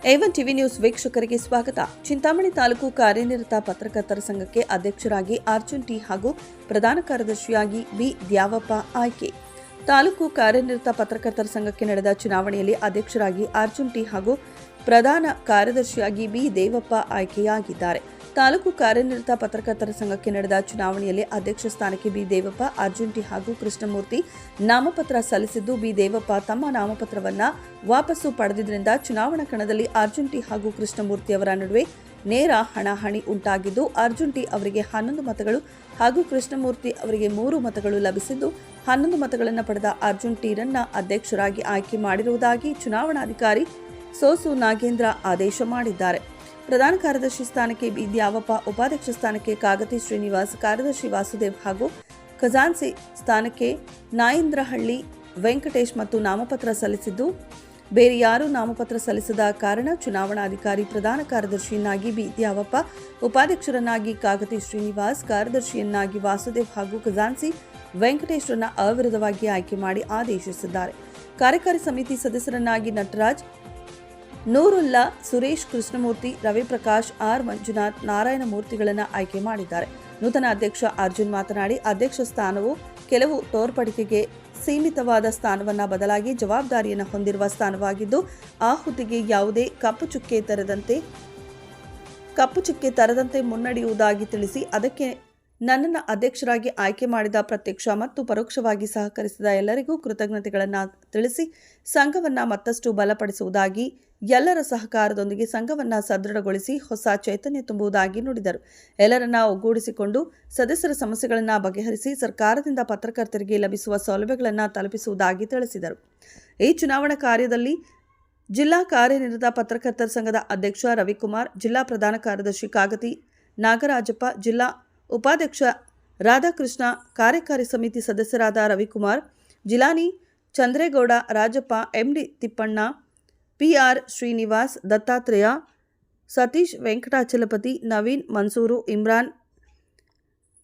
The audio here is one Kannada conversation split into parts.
A1 ಟಿವಿ ನ್ಯೂಸ್ ವೀಕ್ಷಕರಿಗೆ ಸ್ವಾಗತ. ಚಿಂತಾಮಣಿ ತಾಲೂಕು ಕಾರ್ಯನಿರತ ಪತ್ರಕರ್ತರ ಸಂಘಕ್ಕೆ ಅಧ್ಯಕ್ಷರಾಗಿ ಅರ್ಜುನ್ ಟಿ ಹಾಗೂ ಪ್ರಧಾನ ಕಾರ್ಯದರ್ಶಿಯಾಗಿ ಬಿ ದ್ಯಾವಪ್ಪ ಆಯ್ಕೆ. ತಾಲೂಕು ಕಾರ್ಯನಿರತ ಪತ್ರಕರ್ತರ ಸಂಘಕ್ಕೆ ನಡೆದ ಚುನಾವಣೆಯಲ್ಲಿ ಅಧ್ಯಕ್ಷರಾಗಿ ಅರ್ಜುನ್ ಟಿ ಹಾಗೂ ಪ್ರಧಾನ ಕಾರ್ಯದರ್ಶಿಯಾಗಿ ಬಿ ದೇವಪ್ಪ ಆಯ್ಕೆಯಾಗಿದ್ದಾರೆ. ತಾಲೂಕು ಕಾರ್ಯನಿರತ ಪತ್ರಕರ್ತರ ಸಂಘಕ್ಕೆ ನಡೆದ ಚುನಾವಣೆಯಲ್ಲಿ ಅಧ್ಯಕ್ಷ ಸ್ಥಾನಕ್ಕೆ ಬಿ ದೇವಪ್ಪ, ಅರ್ಜುನ್ ಟಿ ಹಾಗೂ ಕೃಷ್ಣಮೂರ್ತಿ ನಾಮಪತ್ರ ಸಲ್ಲಿಸಿದ್ದು, ಬಿ ದೇವಪ್ಪ ತಮ್ಮ ನಾಮಪತ್ರವನ್ನು ವಾಪಸ್ಸು ಪಡೆದಿದ್ದರಿಂದ ಚುನಾವಣಾ ಕಣದಲ್ಲಿ ಅರ್ಜುನ್ ಟಿ ಹಾಗೂ ಕೃಷ್ಣಮೂರ್ತಿ ಅವರ ನಡುವೆ ನೇರ ಹಣಾಹಣಿ ಉಂಟಾಗಿದ್ದು, ಅರ್ಜುನ್ ಟಿ ಅವರಿಗೆ 11 ಮತಗಳು ಹಾಗೂ ಕೃಷ್ಣಮೂರ್ತಿ ಅವರಿಗೆ 3 ಮತಗಳು ಲಭಿಸಿದ್ದು, 11 ಮತಗಳನ್ನು ಪಡೆದ ಅರ್ಜುನ್ ಟಿರನ್ನ ಅಧ್ಯಕ್ಷರಾಗಿ ಆಯ್ಕೆ ಮಾಡಿರುವುದಾಗಿ ಚುನಾವಣಾಧಿಕಾರಿ ಸೋಸು ನಾಗೇಂದ್ರ ಆದೇಶ ಮಾಡಿದ್ದಾರೆ. ಪ್ರಧಾನ ಕಾರ್ಯದರ್ಶಿ ಸ್ಥಾನಕ್ಕೆ ಬಿ ದ್ಯಾವಪ್ಪ, ಉಪಾಧ್ಯಕ್ಷ ಸ್ಥಾನಕ್ಕೆ ಕಾಗತಿ ಶ್ರೀನಿವಾಸ್, ಕಾರ್ಯದರ್ಶಿ ವಾಸುದೇವ್ ಹಾಗೂ ಖಜಾನ್ಸಿ ಸ್ಥಾನಕ್ಕೆ ನಾಯಂದ್ರಹಳ್ಳಿ ವೆಂಕಟೇಶ್ ಮತ್ತು ನಾಮಪತ್ರ ಸಲ್ಲಿಸಿದ್ದು, ಬೇರೆ ಯಾರೂ ನಾಮಪತ್ರ ಸಲ್ಲಿಸದ ಕಾರಣ ಚುನಾವಣಾಧಿಕಾರಿ ಪ್ರಧಾನ ಕಾರ್ಯದರ್ಶಿಯನ್ನಾಗಿ ಬಿ ದ್ಯಾವಪ್ಪ, ಉಪಾಧ್ಯಕ್ಷರನ್ನಾಗಿ ಕಾಗತಿ ಶ್ರೀನಿವಾಸ್, ಕಾರ್ಯದರ್ಶಿಯನ್ನಾಗಿ ವಾಸುದೇವ್ ಹಾಗೂ ಖಜಾನ್ಸಿ ವೆಂಕಟೇಶ್ರನ್ನ ಅವಿರೋಧವಾಗಿ ಆಯ್ಕೆ ಮಾಡಿ ಆದೇಶಿಸಿದ್ದಾರೆ. ಕಾರ್ಯಕಾರಿ ಸಮಿತಿ ಸದಸ್ಯರನ್ನಾಗಿ ನಟರಾಜ್, ನೂರುಲ್ಲಾ, ಸುರೇಶ್, ಕೃಷ್ಣಮೂರ್ತಿ, ರವಿಪ್ರಕಾಶ್, ಆರ್ ಮಂಜುನಾಥ್, ನಾರಾಯಣ ಮೂರ್ತಿಗಳನ್ನು ಆಯ್ಕೆ ಮಾಡಿದ್ದಾರೆ. ನೂತನ ಅಧ್ಯಕ್ಷ ಅರ್ಜುನ್ ಮಾತನಾಡಿ, ಅಧ್ಯಕ್ಷ ಸ್ಥಾನವು ಕೆಲವು ತೋರ್ಪಡಿಕೆಗೆ ಸೀಮಿತವಾದ ಸ್ಥಾನವನ್ನು ಬದಲಾಗಿ ಜವಾಬ್ದಾರಿಯನ್ನು ಹೊಂದಿರುವ ಸ್ಥಾನವಾಗಿದ್ದು, ಆ ಹುದ್ದೆಗೆ ಯಾವುದೇ ಕಪ್ಪು ಚುಕ್ಕೆ ತರದಂತೆ ಮುನ್ನಡೆಯುವುದಾಗಿ ತಿಳಿಸಿ, ಅದಕ್ಕೆ ನನ್ನನ್ನು ಅಧ್ಯಕ್ಷರಾಗಿ ಆಯ್ಕೆ ಮಾಡಿದ ಪ್ರತ್ಯಕ್ಷ ಮತ್ತು ಪರೋಕ್ಷವಾಗಿ ಸಹಕರಿಸಿದ ಎಲ್ಲರಿಗೂ ಕೃತಜ್ಞತೆಗಳನ್ನು ತಿಳಿಸಿ, ಸಂಘವನ್ನು ಮತ್ತಷ್ಟು ಬಲಪಡಿಸುವುದಾಗಿ, ಎಲ್ಲರ ಸಹಕಾರದೊಂದಿಗೆ ಸಂಘವನ್ನು ಸದೃಢಗೊಳಿಸಿ ಹೊಸ ಚೈತನ್ಯ ತುಂಬುವುದಾಗಿ ನುಡಿದರು. ಎಲ್ಲರನ್ನ ಒಗ್ಗೂಡಿಸಿಕೊಂಡು ಸದಸ್ಯರ ಸಮಸ್ಯೆಗಳನ್ನು ಬಗೆಹರಿಸಿ ಸರ್ಕಾರದಿಂದ ಪತ್ರಕರ್ತರಿಗೆ ಲಭಿಸುವ ಸೌಲಭ್ಯಗಳನ್ನು ತಲುಪಿಸುವುದಾಗಿ ತಿಳಿಸಿದರು. ಈ ಚುನಾವಣಾ ಕಾರ್ಯದಲ್ಲಿ ಜಿಲ್ಲಾ ಕಾರ್ಯನಿರತ ಪತ್ರಕರ್ತರ ಸಂಘದ ಅಧ್ಯಕ್ಷ ರವಿಕುಮಾರ್, ಜಿಲ್ಲಾ ಪ್ರಧಾನ ಕಾರ್ಯದರ್ಶಿ ಕಾಗತಿ ನಾಗರಾಜಪ್ಪ, ಜಿಲ್ಲಾ ಉಪಾಧ್ಯಕ್ಷ ರಾಧಾಕೃಷ್ಣ, ಕಾರ್ಯಕಾರಿ ಸಮಿತಿ ಸದಸ್ಯರಾದ ರವಿಕುಮಾರ್, ಜಿಲಾನಿ ಚಂದ್ರೇಗೌಡ, ರಾಜಪ್ಪ, ಎಂಡಿ ತಿಪ್ಪಣ್ಣ, ಪಿಆರ್ ಶ್ರೀನಿವಾಸ್, ದತ್ತಾತ್ರೇಯ, ಸತೀಶ್, ವೆಂಕಟಾಚಲಪತಿ, ನವೀನ್, ಮನ್ಸೂರು,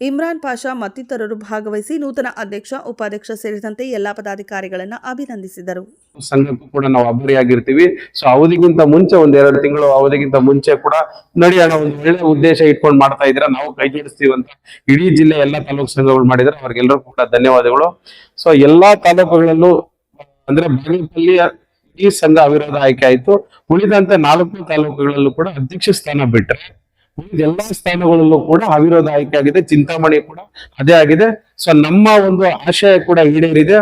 ಇಮ್ರಾನ್ ಪಾಷಾ ಮತ್ತಿತರರು ಭಾಗವಹಿಸಿ ನೂತನ ಅಧ್ಯಕ್ಷ, ಉಪಾಧ್ಯಕ್ಷ ಸೇರಿದಂತೆ ಎಲ್ಲಾ ಪದಾಧಿಕಾರಿಗಳನ್ನು ಅಭಿನಂದಿಸಿದರು. ಸಂಘಕ್ಕೂ ಕೂಡ ನಾವು ಆಭಾರಿಯಾಗಿರ್ತೀವಿ. ಸೊ ಅವಧಿಗಿಂತ ಮುಂಚೆ 1-2 ತಿಂಗಳು ಅವಧಿಗಿಂತ ಮುಂಚೆ ಕೂಡ ನಡೆಯೋಣ, ಒಂದು ಒಳ್ಳೆ ಉದ್ದೇಶ ಇಟ್ಕೊಂಡು ಮಾಡ್ತಾ ಇದ್ದೀರಾ, ನಾವು ಕೈ ಜೋಡಿಸ್ತೀವಿ ಅಂತ ಇಡೀ ಜಿಲ್ಲೆ ಎಲ್ಲಾ ತಾಲೂಕು ಸಂಘಗಳು ಮಾಡಿದ್ರೆ ಅವ್ರಿಗೆಲ್ಲರೂ ಕೂಡ ಧನ್ಯವಾದಗಳು. ಸೊ ಎಲ್ಲಾ ತಾಲೂಕುಗಳಲ್ಲೂ ಅಂದ್ರೆ ಬಾಗೇಪಲ್ಲಿ ಈ ಸಂಘ ಅವಿರೋಧ ಆಯ್ಕೆ ಆಯ್ತು. ಉಳಿದಂತೆ 4 ತಾಲೂಕುಗಳಲ್ಲೂ ಕೂಡ ಅಧ್ಯಕ್ಷ ಸ್ಥಾನ ಬಿಟ್ರೆ ಎಲ್ಲಾ ಸ್ಥಾನಗಳಲ್ಲೂ ಕೂಡ ಅವಿರೋಧ ಆಯ್ಕೆ ಆಗಿದೆ. ಚಿಂತಾಮಣಿ ಕೂಡ ಅದೇ ಆಗಿದೆ. ಸೊ ನಮ್ಮ ಒಂದು ಆಶಯ ಕೂಡ ಈಡೇರಿದೆ.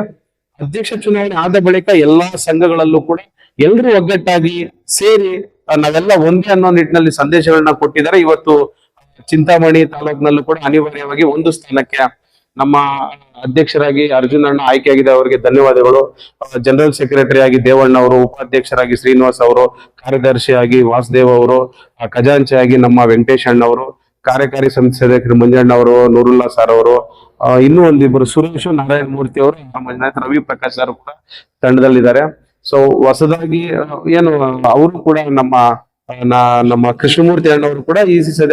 ಅಧ್ಯಕ್ಷ ಚುನಾವಣೆ ಆದ ಬಳಿಕ ಎಲ್ಲಾ ಸಂಘಗಳಲ್ಲೂ ಕೂಡ ಎಲ್ಲರೂ ಒಗ್ಗಟ್ಟಾಗಿ ಸೇರಿ ನಾವೆಲ್ಲ ಒಂದೇ ಅನ್ನೋ ನಿಟ್ಟಿನಲ್ಲಿ ಸಂದೇಶಗಳನ್ನ ಕೊಟ್ಟಿದ್ದಾರೆ. ಇವತ್ತು ಚಿಂತಾಮಣಿ ತಾಲೂಕಿನಲ್ಲೂ ಕೂಡ ಅನಿವಾರ್ಯವಾಗಿ ಒಂದು ಸ್ಥಾನಕ್ಕೆ ನಮ್ಮ ಅಧ್ಯಕ್ಷರಾಗಿ ಅರ್ಜುನ್ ಅಣ್ಣ ಆಯ್ಕೆಯಾಗಿದೆ. ಅವರಿಗೆ ಧನ್ಯವಾದಗಳು. ಜನರಲ್ ಸೆಕ್ರೆಟರಿ ಆಗಿ ದೇವಣ್ಣ ಅವರು, ಉಪಾಧ್ಯಕ್ಷರಾಗಿ ಶ್ರೀನಿವಾಸ್ ಅವರು, ಕಾರ್ಯದರ್ಶಿಯಾಗಿ ವಾಸುದೇವ್ ಅವರು, ಖಜಾಂಚಿಯಾಗಿ ನಮ್ಮ ವೆಂಕಟೇಶ್ ಅಣ್ಣ ಅವರು, ಕಾರ್ಯಕಾರಿ ಸಮಿತಿ ಸದಸ್ಯರು ಮಂಜಣ್ಣ ಅವರು, ನೂರುಲ್ಲಾ ಸರ್ ಅವರು, ಇನ್ನೂ ಒಂದಿಬ್ಬರು ಸುರೇಶ್, ನಾರಾಯಣ ಮೂರ್ತಿ ಅವರು, ಮಂಜುನಾಥ್, ರವಿ ಪ್ರಕಾಶ್ ಸರ್ ಕೂಡ ತಂಡದಲ್ಲಿದ್ದಾರೆ. ಸೊ ಹೊಸದಾಗಿ ಏನು ಅವರು ಕೂಡ ನಮ್ಮ ಕೃಷ್ಣಮೂರ್ತಿ ಅಣ್ಣವರು ಕೂಡ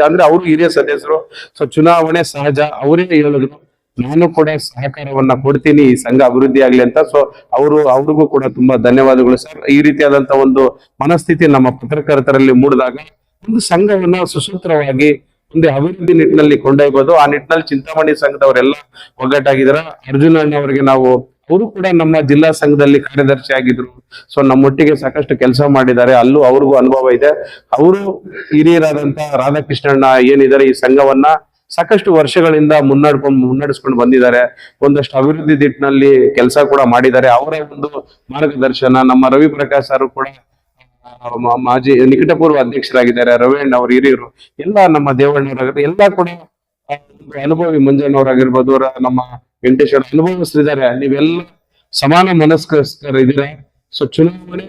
ಅಂದ್ರೆ ಅವರು ಹಿರಿಯ ಸದಸ್ಯರು. ಸೊ ಚುನಾವಣೆ ಸಹಜ, ಅವರೇ ಹೇಳಿದ್ರು ನಾನು ಕೂಡ ಸಹಕಾರವನ್ನ ಕೊಡ್ತೀನಿ ಈ ಸಂಘ ಅಭಿವೃದ್ಧಿ ಆಗ್ಲಿ ಅಂತ. ಸೊ ಅವ್ರಿಗೂ ಕೂಡ ತುಂಬಾ ಧನ್ಯವಾದಗಳು ಸರ್. ಈ ರೀತಿಯಾದಂತ ಒಂದು ಮನಸ್ಥಿತಿ ನಮ್ಮ ಪತ್ರಕರ್ತರಲ್ಲಿ ಮೂಡಿದಾಗ ಒಂದು ಸಂಘವನ್ನ ಸುಸೂತ್ರವಾಗಿ ಒಂದು ಅಭಿವೃದ್ಧಿ ನಿಟ್ಟಿನಲ್ಲಿ ಕೊಂಡೊಯ್ಬೋದು. ಆ ನಿಟ್ಟಿನಲ್ಲಿ ಚಿಂತಾಮಣಿ ಸಂಘದವರೆಲ್ಲ ಒಗ್ಗಟ್ಟಾಗಿದ್ದಾರೆ. ಅರ್ಜುನ್ ಅಣ್ಣ ಅವರಿಗೆ ಅವರು ಕೂಡ ನಮ್ಮ ಜಿಲ್ಲಾ ಸಂಘದಲ್ಲಿ ಕಾರ್ಯದರ್ಶಿ ಆಗಿದ್ರು. ಸೊ ನಮ್ಮೊಟ್ಟಿಗೆ ಸಾಕಷ್ಟು ಕೆಲಸ ಮಾಡಿದ್ದಾರೆ. ಅಲ್ಲೂ ಅವ್ರಿಗೂ ಅನುಭವ ಇದೆ. ಅವರು ಹಿರಿಯರಾದಂತ ರಾಧಾಕೃಷ್ಣಣ್ಣ ಏನಿದ್ದಾರೆ ಈ ಸಂಘವನ್ನ ಸಾಕಷ್ಟು ವರ್ಷಗಳಿಂದ ಮುನ್ನಡೆಸ್ಕೊಂಡು ಬಂದಿದ್ದಾರೆ. ಒಂದಷ್ಟು ಅಭಿವೃದ್ಧಿ ನಿಟ್ಟಿನಲ್ಲಿ ಕೆಲಸ ಕೂಡ ಮಾಡಿದ್ದಾರೆ. ಅವರ ಒಂದು ಮಾರ್ಗದರ್ಶನ ನಮ್ಮ ರವಿ ಪ್ರಕಾಶ್ ಸರ್ ಕೂಡ ಮಾಜಿ ನಿಕಟಪೂರ್ವ ಅಧ್ಯಕ್ಷರಾಗಿದ್ದಾರೆ. ರವೀಣ್ ಅವ್ರ ಹಿರಿಯರು ಎಲ್ಲ ನಮ್ಮ ದೇವಣ್ಣವರಾಗಿರ್ಬೋದು, ಎಲ್ಲ ಕೂಡ ಅನುಭವಿ ಮಂಜಣ್ಣವರಾಗಿರ್ಬೋದು, ನಮ್ಮ ವೆಂಕಟೇಶ್ವರ ಅನುಭವಿಸ್ತಿದ್ದಾರೆ. ನೀವೆಲ್ಲ ಸಮಾನ ಮನಸ್ಕರಿದ್ದೀರಾ. ಸೊ ಚುನಾವಣೆ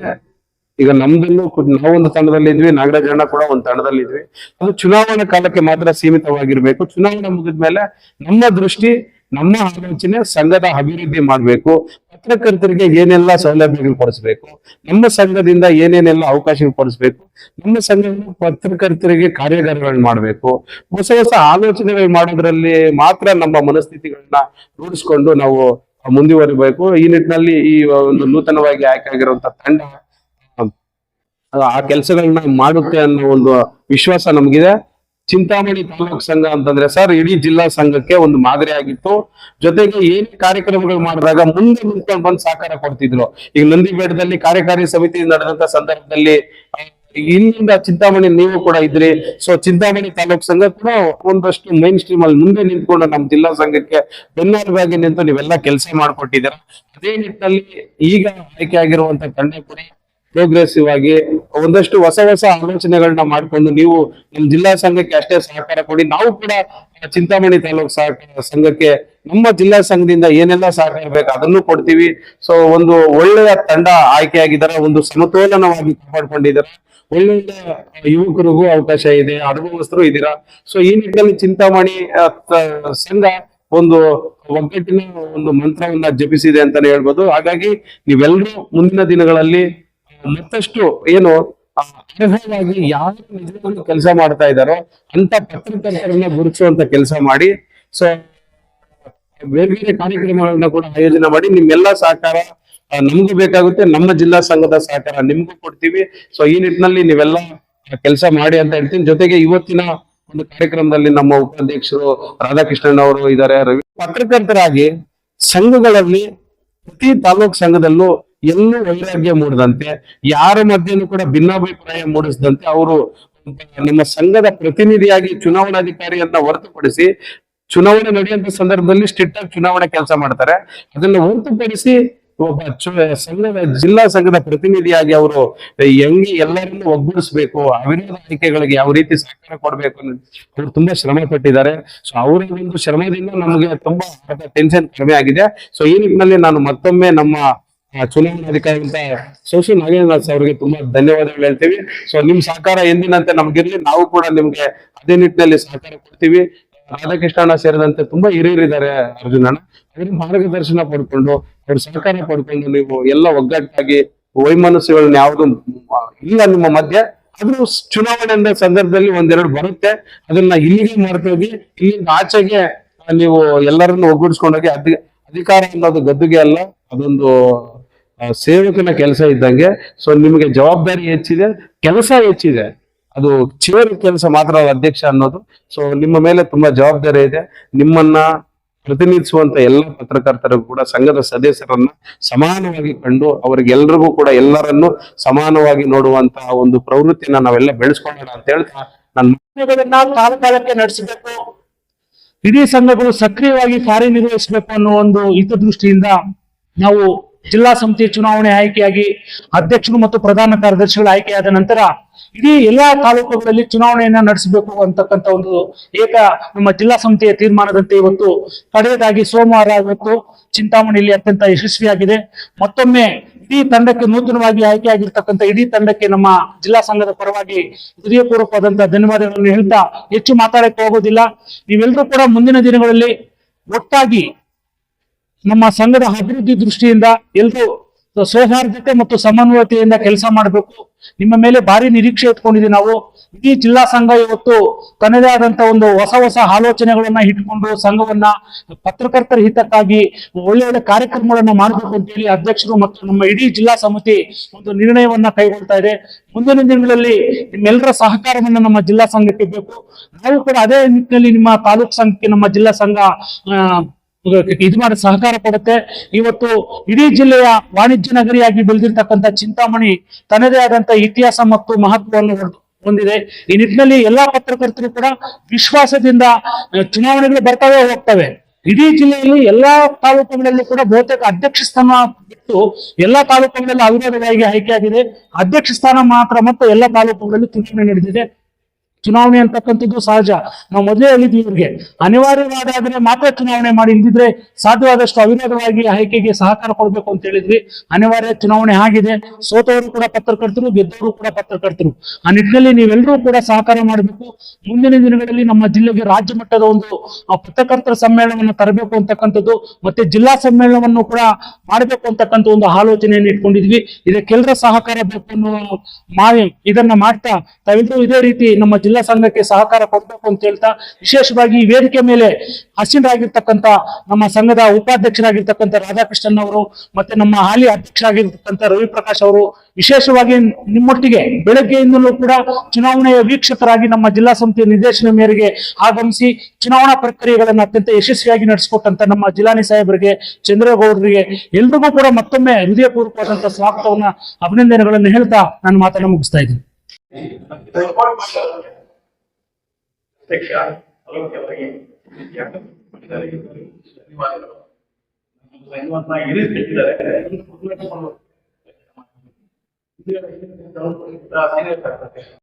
ಈಗ ನಮ್ದಲ್ಲೂ ನಾವೊಂದು ತಂಡದಲ್ಲಿ ಇದ್ವಿ, ನಾಗರಾಜ್ ಅಣ್ಣ ಕೂಡ ಒಂದು ತಂಡದಲ್ಲಿ ಇದ್ವಿ. ಅದು ಚುನಾವಣಾ ಕಾಲಕ್ಕೆ ಮಾತ್ರ ಸೀಮಿತವಾಗಿರ್ಬೇಕು. ಚುನಾವಣೆ ಮುಗಿದ್ಮೇಲೆ ನಮ್ಮ ದೃಷ್ಟಿ, ನಮ್ಮ ಆಲೋಚನೆ ಸಂಘದ ಅಭಿವೃದ್ಧಿ ಮಾಡ್ಬೇಕು. ಪತ್ರಕರ್ತರಿಗೆ ಏನೆಲ್ಲ ಸೌಲಭ್ಯಗಳು ಕೊಡಿಸ್ಬೇಕು, ನಮ್ಮ ಸಂಘದಿಂದ ಏನೇನೆಲ್ಲ ಅವಕಾಶಗಳು ಕೊಡಿಸ್ಬೇಕು, ನಮ್ಮ ಸಂಘದಿಂದ ಪತ್ರಕರ್ತರಿಗೆ ಕಾರ್ಯಾಗಾರಗಳನ್ನ ಮಾಡ್ಬೇಕು. ಹೊಸ ಆಲೋಚನೆಗಳು ಮಾಡೋದ್ರಲ್ಲಿ ಮಾತ್ರ ನಮ್ಮ ಮನಸ್ಥಿತಿಗಳನ್ನ ರೂಢಿಸ್ಕೊಂಡು ನಾವು ಮುಂದುವರಿಬೇಕು. ಈ ನಿಟ್ಟಿನಲ್ಲಿ ಈ ಒಂದು ನೂತನವಾಗಿ ಆಯ್ಕೆ ಆಗಿರುವಂತಹ ತಂಡ ಆ ಕೆಲಸಗಳನ್ನ ಮಾಡುತ್ತೆ ಅನ್ನೋ ಒಂದು ವಿಶ್ವಾಸ ನಮಗಿದೆ. ಚಿಂತಾಮಣಿ ತಾಲೂಕು ಸಂಘ ಅಂತಂದ್ರೆ ಸರ್ ಇಡೀ ಜಿಲ್ಲಾ ಸಂಘಕ್ಕೆ ಒಂದು ಮಾದರಿ ಆಗಿತ್ತು. ಜೊತೆಗೆ ಏನೇ ಕಾರ್ಯಕ್ರಮಗಳು ಮಾಡಿದಾಗ ಮುಂದೆ ನಿಂತ್ಕೊಂಡು ಬಂದು ಸಹಕಾರ ಕೊಡ್ತಿದ್ರು. ಈಗ ನಂದಿಬೇಡದಲ್ಲಿ ಕಾರ್ಯಕಾರಿ ಸಮಿತಿ ನಡೆದಂತ ಸಂದರ್ಭದಲ್ಲಿ ಇಲ್ಲಿಂದ ಚಿಂತಾಮಣಿ ನೀವು ಕೂಡ ಇದ್ರಿ. ಸೊ ಚಿಂತಾಮಣಿ ತಾಲೂಕು ಸಂಘ ಕೂಡ ಒಂದಷ್ಟು ಮೈನ್ ಸ್ಟ್ರೀಮ್ ಅಲ್ಲಿ ಮುಂದೆ ನಿಂತ್ಕೊಂಡು ನಮ್ಮ ಜಿಲ್ಲಾ ಸಂಘಕ್ಕೆ ಬೆನ್ನೆಲುಬಾಗಿ ನಿಂತು ನೀವೆಲ್ಲ ಕೆಲಸ ಮಾಡ್ಕೊಟ್ಟಿದ್ದೀರಾ. ಅದೇ ನಿಟ್ಟಿನಲ್ಲಿ ಈಗ ಆಯ್ಕೆ ಆಗಿರುವಂತ ತಂಡ ಕೂಡ ಪ್ರೋಗ್ರೆಸಿವ್ ಆಗಿ ಒಂದಷ್ಟು ಹೊಸ ಹೊಸ ಆಲೋಚನೆಗಳನ್ನ ಮಾಡ್ಕೊಂಡು ನೀವು ನಮ್ಮ ಜಿಲ್ಲಾ ಸಂಘಕ್ಕೆ ಅಷ್ಟೇ ಸಹಕಾರ ಕೊಡಿ. ನಾವು ಕೂಡ ಚಿಂತಾಮಣಿ ತಾಲೂಕು ಸಂಘಕ್ಕೆ ನಮ್ಮ ಜಿಲ್ಲಾ ಸಂಘದಿಂದ ಏನೆಲ್ಲ ಸಹಕಾರ ಬೇಕು ಅದನ್ನು ಕೊಡ್ತೀವಿ. ಸೊ ಒಂದು ಒಳ್ಳೆಯ ತಂಡ ಆಯ್ಕೆಯಾಗಿದ್ದಾರೆ, ಒಂದು ಸಮತೋಲನವಾಗಿ ಕಾಪಾಡ್ಕೊಂಡಿದ್ದಾರೆ. ಒಳ್ಳೊಳ್ಳೆ ಯುವಕರಿಗೂ ಅವಕಾಶ ಇದೆ, ಅನುಭವಸ್ಥರು ಇದ್ದೀರಾ. ಸೊ ಈ ನಿಟ್ಟಿನಲ್ಲಿ ಚಿಂತಾಮಣಿ ಸಂಘ ಒಂದು ಒಗ್ಗಟ್ಟಿನ ಒಂದು ಮಂತ್ರವನ್ನ ಜಪಿಸಿದೆ ಅಂತಾನೆ ಹೇಳ್ಬೋದು. ಹಾಗಾಗಿ ನೀವೆಲ್ಲರೂ ಮುಂದಿನ ದಿನಗಳಲ್ಲಿ ಮತ್ತಷ್ಟು ಏನು ಅರ್ಹವಾಗಿ ಯಾರು ನಿಜವಾಗ್ಲೂ ಕೆಲಸ ಮಾಡ್ತಾ ಇದ್ದಾರೋ ಅಂತ ಪತ್ರಕರ್ತರನ್ನ ಗುರುತಿಸುವಂತ ಕೆಲಸ ಮಾಡಿ. ಸೊ ಬೇರೆ ಬೇರೆ ಕಾರ್ಯಕ್ರಮಗಳನ್ನ ಕೂಡ ಆಯೋಜನೆ ಮಾಡಿ ನಿಮ್ಮೆಲ್ಲ ಸಹಕಾರ ನಮಗೂ ಬೇಕಾಗುತ್ತೆ, ನಮ್ಮ ಜಿಲ್ಲಾ ಸಂಘದ ಸಹಕಾರ ನಿಮ್ಗೂ ಕೊಡ್ತೀವಿ. ಸೊ ಈ ನಿಟ್ಟಿನಲ್ಲಿ ನೀವೆಲ್ಲ ಕೆಲಸ ಮಾಡಿ ಅಂತ ಹೇಳ್ತೀನಿ. ಜೊತೆಗೆ ಇವತ್ತಿನ ಒಂದು ಕಾರ್ಯಕ್ರಮದಲ್ಲಿ ನಮ್ಮ ಉಪಾಧ್ಯಕ್ಷರು ರಾಧಾಕೃಷ್ಣನ್ ಅವರು ಇದ್ದಾರೆ. ಪತ್ರಕರ್ತರಾಗಿ ಸಂಘಗಳಲ್ಲಿ ಪ್ರತಿ ತಾಲೂಕ್ ಸಂಘದಲ್ಲೂ ಎಲ್ಲೂ ವೈರಾಗ್ಯ ಮೂಡದಂತೆ, ಯಾರ ಮಧ್ಯೆನೂ ಕೂಡ ಭಿನ್ನಾಭಿಪ್ರಾಯ ಮೂಡಿಸದಂತೆ ಅವರು ನಿಮ್ಮ ಸಂಘದ ಪ್ರತಿನಿಧಿಯಾಗಿ ಚುನಾವಣಾಧಿಕಾರಿಯನ್ನ ಹೊರತುಪಡಿಸಿ ಚುನಾವಣೆ ನಡೆಯುವಂತ ಸಂದರ್ಭದಲ್ಲಿ ಸ್ಟ್ರಿಕ್ಟ್ ಆಗಿ ಚುನಾವಣೆ ಕೆಲಸ ಮಾಡ್ತಾರೆ. ಅದನ್ನ ಹೊರತುಪಡಿಸಿ ಒಬ್ಬ ಸಂಘದ ಜಿಲ್ಲಾ ಸಂಘದ ಪ್ರತಿನಿಧಿಯಾಗಿ ಅವರು ಹೆಂಗೆ ಎಲ್ಲರನ್ನು ಒಗ್ಗೂಡಿಸ್ಬೇಕು, ಅವಿರೋಧ ಆಯ್ಕೆಗಳಿಗೆ ಯಾವ ರೀತಿ ಸಹಕಾರ ಕೊಡ್ಬೇಕು ಅನ್ನೋದು ಅವ್ರು ತುಂಬಾ ಶ್ರಮ ಪಟ್ಟಿದ್ದಾರೆ. ಸೊ ಅವರ ಒಂದು ಶ್ರಮದಿಂದ ನಮಗೆ ತುಂಬಾ ಟೆನ್ಷನ್ ಕಡಿಮೆ ಆಗಿದೆ. ಸೊ ಈ ನಿಟ್ಟಿನಲ್ಲಿ ನಾನು ಮತ್ತೊಮ್ಮೆ ನಮ್ಮ ಚುನಾವಣಾಧಿಕಾರಿ ಅಂತ ಸೋಶಿ ನಾಗೇಂದ್ರನಾಥ್ ಅವರಿಗೆ ತುಂಬಾ ಧನ್ಯವಾದಗಳು ಹೇಳ್ತೀವಿ. ಸೊ ನಿಮ್ ಸಹಕಾರ ಎಂದಿನಂತೆ ನಮ್ಗಿರ್ಲಿ, ನಾವು ಕೂಡ ನಿಮ್ಗೆ ಅದೇ ನಿಟ್ಟಿನಲ್ಲಿ ಸಹಕಾರ ಕೊಡ್ತೀವಿ. ರಾಧಾಕೃಷ್ಣಣ್ಣ ಸೇರಿದಂತೆ ತುಂಬಾ ಹಿರಿಯರಿದ್ದಾರೆ ಅರ್ಜುನಣ್ಣ, ಅವ್ರ ಮಾರ್ಗದರ್ಶನ ಪಡ್ಕೊಂಡು ಅವ್ರ ಸಹಕಾರ ಪಡ್ಕೊಂಡು ನೀವು ಎಲ್ಲ ಒಗ್ಗಟ್ಟಾಗಿ ವೈಮನಸ್ಸುಗಳನ್ನ ಯಾವ್ದು ಇಲ್ಲ ನಿಮ್ಮ ಮಧ್ಯೆ. ಆದ್ರೂ ಚುನಾವಣೆ ಸಂದರ್ಭದಲ್ಲಿ ಒಂದೆರಡು ಬರುತ್ತೆ, ಅದನ್ನ ಇಲ್ಲಿಗೆ ಮಾಡ್ತೋಗಿ ಇಲ್ಲಿಂದ ಆಚೆಗೆ ನೀವು ಎಲ್ಲರನ್ನು ಒಗ್ಗೂಡಿಸ್ಕೊಂಡೋಗಿ ಅಧಿಕಾರ ಅನ್ನೋದು ಗದ್ದುಗೆ ಅಲ್ಲ, ಅದೊಂದು ಸೇವಕನ ಕೆಲಸ ಇದ್ದಂಗೆ. ಸೊ ನಿಮಗೆ ಜವಾಬ್ದಾರಿ ಹೆಚ್ಚಿದೆ, ಕೆಲಸ ಹೆಚ್ಚಿದೆ. ಅದು ಚಿವರಿ ಕೆಲಸ ಮಾತ್ರ ಅಧ್ಯಕ್ಷ ಅನ್ನೋದು. ಸೊ ನಿಮ್ಮ ಮೇಲೆ ತುಂಬಾ ಜವಾಬ್ದಾರಿ ಇದೆ. ನಿಮ್ಮನ್ನ ಪ್ರತಿನಿಧಿಸುವಂತ ಎಲ್ಲ ಪತ್ರಕರ್ತರಿಗೂ ಕೂಡ ಸಂಘದ ಸದಸ್ಯರನ್ನ ಸಮಾನವಾಗಿ ಕಂಡು ಅವರಿಗೆಲ್ಲರಿಗೂ ಕೂಡ ಎಲ್ಲರನ್ನು ಸಮಾನವಾಗಿ ನೋಡುವಂತಹ ಒಂದು ಪ್ರವೃತ್ತಿನ ನಾವೆಲ್ಲ ಬೆಳೆಸ್ಕೊಳ್ಳೋಣ ಅಂತ ಹೇಳ್ತಾ ನಾನು ಕಾಲಕ್ಕೆ ನಡೆಸಬೇಕು, ಇಡೀ ಸಂಘಗಳು ಸಕ್ರಿಯವಾಗಿ ಕಾರ್ಯನಿರ್ವಹಿಸಬೇಕು ಅನ್ನೋ ಒಂದು ಹಿತದೃಷ್ಟಿಯಿಂದ ನಾವು ಜಿಲ್ಲಾ ಸಮಿತಿ ಚುನಾವಣೆ ಆಯ್ಕೆಯಾಗಿ ಅಧ್ಯಕ್ಷರು ಮತ್ತು ಪ್ರಧಾನ ಕಾರ್ಯದರ್ಶಿಗಳು ಆಯ್ಕೆಯಾದ ನಂತರ ಇಡೀ ಎಲ್ಲಾ ತಾಲೂಕುಗಳಲ್ಲಿ ಚುನಾವಣೆಯನ್ನ ನಡೆಸಬೇಕು ಅಂತಕ್ಕಂಥ ಒಂದು ನಮ್ಮ ಜಿಲ್ಲಾ ಸಮಿತಿಯ ತೀರ್ಮಾನದಂತೆ ಇವತ್ತು ಕಡೆಯದಾಗಿ ಸೋಮವಾರ ಇವತ್ತು ಚಿಂತಾಮಣಿಯಲ್ಲಿ ಅತ್ಯಂತ ಯಶಸ್ವಿಯಾಗಿದೆ. ಮತ್ತೊಮ್ಮೆ ಇಡೀ ತಂಡಕ್ಕೆ ನೂತನವಾಗಿ ಆಯ್ಕೆಯಾಗಿರ್ತಕ್ಕಂಥ ಇಡೀ ತಂಡಕ್ಕೆ ನಮ್ಮ ಜಿಲ್ಲಾ ಸಂಘದ ಪರವಾಗಿ ಹೃದಯಪೂರ್ವಕವಾದಂತಹ ಧನ್ಯವಾದಗಳನ್ನು ಹೇಳ್ತಾ ಹೆಚ್ಚು ಮಾತಾಡಕ್ಕೆ ಹೋಗೋದಿಲ್ಲ. ನೀವೆಲ್ಲರೂ ಕೂಡ ಮುಂದಿನ ದಿನಗಳಲ್ಲಿ ಒಟ್ಟಾಗಿ ನಮ್ಮ ಸಂಘದ ಅಭಿವೃದ್ಧಿ ದೃಷ್ಟಿಯಿಂದ ಎಲ್ಲರೂ ಸೌಹಾರ್ದತೆ ಮತ್ತು ಸಮನ್ವಯತೆಯಿಂದ ಕೆಲಸ ಮಾಡಬೇಕು. ನಿಮ್ಮ ಮೇಲೆ ಭಾರಿ ನಿರೀಕ್ಷೆ ಇಟ್ಕೊಂಡಿದ್ದೀವಿ ನಾವು. ಇಡೀ ಜಿಲ್ಲಾ ಸಂಘ ಇವತ್ತು ತನ್ನದೇ ಆದಂತಹ ಒಂದು ಹೊಸ ಹೊಸ ಆಲೋಚನೆಗಳನ್ನ ಇಟ್ಕೊಂಡು ಸಂಘವನ್ನ ಪತ್ರಕರ್ತರ ಹಿತಕ್ಕಾಗಿ ಒಳ್ಳೆ ಕಾರ್ಯಕ್ರಮಗಳನ್ನ ಮಾಡಬೇಕು ಅಂತೇಳಿ ಅಧ್ಯಕ್ಷರು ಮತ್ತು ನಮ್ಮ ಇಡೀ ಜಿಲ್ಲಾ ಸಮಿತಿ ಒಂದು ನಿರ್ಣಯವನ್ನ ಕೈಗೊಳ್ತಾ ಇದೆ. ಮುಂದಿನ ದಿನಗಳಲ್ಲಿ ನಿಮ್ಮೆಲ್ಲರ ಸಹಕಾರವನ್ನ ನಮ್ಮ ಜಿಲ್ಲಾ ಸಂಘಕ್ಕೆ ಬೇಕು. ನಾವು ಕೂಡ ಅದೇ ನಿಟ್ಟಿನಲ್ಲಿ ನಿಮ್ಮ ತಾಲೂಕು ಸಂಘಕ್ಕೆ ನಮ್ಮ ಜಿಲ್ಲಾ ಸಂಘ ಇದು ಮಾಡಿ ಸಹಕಾರ ಕೊಡುತ್ತೆ. ಇವತ್ತು ಇಡೀ ಜಿಲ್ಲೆಯ ವಾಣಿಜ್ಯ ನಗರಿಯಾಗಿ ಬೆಳೆದಿರ್ತಕ್ಕಂಥ ಚಿಂತಾಮಣಿ ತನ್ನದೇ ಆದಂತ ಇತಿಹಾಸ ಮತ್ತು ಮಹತ್ವವನ್ನು ಹೊಂದಿದೆ. ಈ ನಿಟ್ಟಿನಲ್ಲಿ ಎಲ್ಲಾ ಪತ್ರಕರ್ತರು ಕೂಡ ವಿಶ್ವಾಸದಿಂದ ಚುನಾವಣೆಗಳು ಬರ್ತಾವೆ ಹೋಗ್ತವೆ. ಇಡೀ ಜಿಲ್ಲೆಯಲ್ಲಿ ಎಲ್ಲಾ ತಾಲೂಕುಗಳಲ್ಲೂ ಕೂಡ ಬಹುತೇಕ ಅಧ್ಯಕ್ಷ ಸ್ಥಾನ ಬಿಟ್ಟು ಎಲ್ಲಾ ತಾಲೂಕುಗಳಲ್ಲಿ ಅವಿರೋಧವಾಗಿ ಆಯ್ಕೆಯಾಗಿದೆ. ಅಧ್ಯಕ್ಷ ಸ್ಥಾನ ಮಾತ್ರ ಮತ್ತು ಎಲ್ಲಾ ತಾಲೂಕುಗಳಲ್ಲಿ ಚುನಾವಣೆ ನಡೆದಿದೆ. ಚುನಾವಣೆ ಅಂತಕ್ಕಂಥದ್ದು ಸಹಜ. ನಾವು ಮೊದಲೇ ಹೇಳಿದ್ವಿ ಇವ್ರಿಗೆ ಅನಿವಾರ್ಯವಾದಾದ್ರೆ ಮಾತ್ರ ಚುನಾವಣೆ ಮಾಡಿ, ಇಲ್ದಿದ್ರೆ ಸಾಧ್ಯವಾದಷ್ಟು ಅವಿರೋಧವಾಗಿ ಆಯ್ಕೆಗೆ ಸಹಕಾರ ಕೊಡ್ಬೇಕು ಅಂತ ಹೇಳಿದ್ವಿ. ಅನಿವಾರ್ಯ ಚುನಾವಣೆ ಆಗಿದೆ. ಸೋತವರು ಕೂಡ ಪತ್ರಕರ್ತರು, ಗೆದ್ದವರು ಕೂಡ ಪತ್ರಕರ್ತರು. ಆ ನಿಟ್ಟಿನಲ್ಲಿ ನೀವೆಲ್ಲರೂ ಕೂಡ ಸಹಕಾರ ಮಾಡಬೇಕು. ಮುಂದಿನ ದಿನಗಳಲ್ಲಿ ನಮ್ಮ ಜಿಲ್ಲೆಗೆ ರಾಜ್ಯ ಮಟ್ಟದ ಒಂದು ಪತ್ರಕರ್ತರ ಸಮ್ಮೇಳನವನ್ನು ತರಬೇಕು ಅಂತಕ್ಕಂಥದ್ದು ಮತ್ತೆ ಜಿಲ್ಲಾ ಸಮ್ಮೇಳನವನ್ನು ಕೂಡ ಮಾಡಬೇಕು ಅಂತಕ್ಕಂಥ ಒಂದು ಆಲೋಚನೆಯನ್ನು ಇಟ್ಕೊಂಡಿದ್ವಿ. ಇದಕ್ಕೆಲ್ಲರ ಸಹಕಾರ ಬೇಕು ಅನ್ನುವ ಇದನ್ನ ಮಾಡ್ತಾ ತಾವೆಲ್ಲರೂ ಇದೇ ರೀತಿ ನಮ್ಮ ಜಿಲ್ಲಾ ಸಂಘಕ್ಕೆ ಸಹಕಾರ ಕೊಡಬೇಕು ಅಂತ ಹೇಳ್ತಾ, ವಿಶೇಷವಾಗಿ ಈ ವೇದಿಕೆ ಮೇಲೆ ಆಸೀನರಾಗಿರ್ತಕ್ಕಂಥ ನಮ್ಮ ಸಂಘದ ಉಪಾಧ್ಯಕ್ಷರಾಗಿರ್ತಕ್ಕಂಥ ರಾಧಾಕೃಷ್ಣನ್ ಅವರು ಮತ್ತೆ ನಮ್ಮ ಹಾಲಿ ಅಧ್ಯಕ್ಷರಾಗಿರ್ತಕ್ಕಂಥ ರವಿ ಪ್ರಕಾಶ್ ಅವರು ವಿಶೇಷವಾಗಿ ನಿಮ್ಮೊಟ್ಟಿಗೆ ಬೆಳಗ್ಗೆಯಿಂದಲೂ ಕೂಡ ಚುನಾವಣೆಯ ವೀಕ್ಷಕರಾಗಿ ನಮ್ಮ ಜಿಲ್ಲಾ ಸಮಿತಿಯ ನಿರ್ದೇಶನ ಮೇರೆಗೆ ಆಗಮಿಸಿ ಚುನಾವಣಾ ಪ್ರಕ್ರಿಯೆಗಳನ್ನು ಅತ್ಯಂತ ಯಶಸ್ವಿಯಾಗಿ ನಡೆಸಿಕೊಟ್ಟಂತ ನಮ್ಮ ಜಿಲ್ಲಾನಿ ಸಾಹೇಬರಿಗೆ, ಚಂದ್ರೇಗೌಡರಿಗೆ ಎಲ್ರಿಗೂ ಕೂಡ ಮತ್ತೊಮ್ಮೆ ಹೃದಯಪೂರ್ವಕವಾದಂತಹ ಸ್ವಾಗತವನ್ನ, ಅಭಿನಂದನೆಗಳನ್ನು ಹೇಳ್ತಾ ನಾನು ಮಾತನ್ನ ಮುಗಿಸ್ತಾ ಇದ್ದೀನಿ.